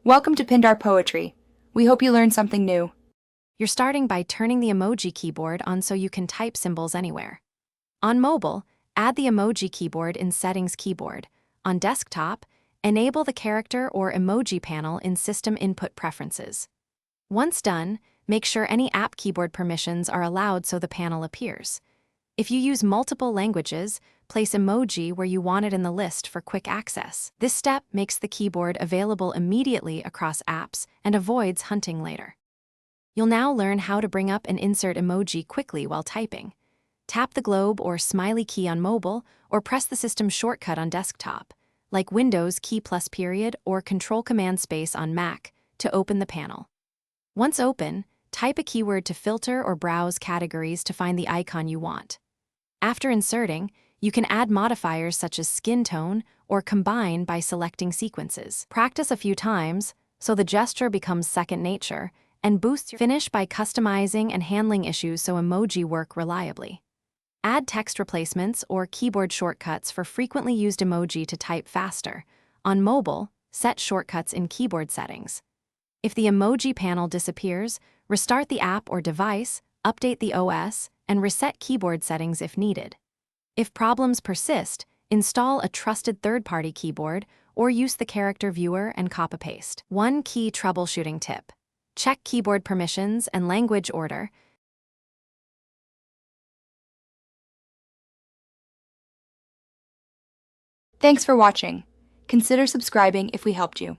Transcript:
Welcome to Pindar Poetry. We hope you learned something new. You're starting by turning the emoji keyboard on so you can type symbols anywhere. On mobile, add the emoji keyboard in Settings keyboard. On desktop, enable the character or emoji panel in System Input Preferences. Once done, make sure any app keyboard permissions are allowed so the panel appears. If you use multiple languages, place emoji where you want it in the list for quick access. This step makes the keyboard available immediately across apps and avoids hunting later. You'll now learn how to bring up and insert emoji quickly while typing. Tap the globe or smiley key on mobile, or press the system shortcut on desktop, like Windows key plus period or Control Command space on Mac, to open the panel. Once open, type a keyword to filter or browse categories to find the icon you want. After inserting, you can add modifiers such as skin tone or combine by selecting sequences. Practice a few times so the gesture becomes second nature, and boosts your finish by customizing and handling issues so emoji work reliably. Add text replacements or keyboard shortcuts for frequently used emoji to type faster. On mobile, set shortcuts in keyboard settings. If the emoji panel disappears, restart the app or device, update the OS, and reset keyboard settings if needed. If problems persist, install a trusted third-party keyboard or use the character viewer and copy-paste. One key troubleshooting tip: check keyboard permissions and language order. Thanks for watching. Consider subscribing if we helped you.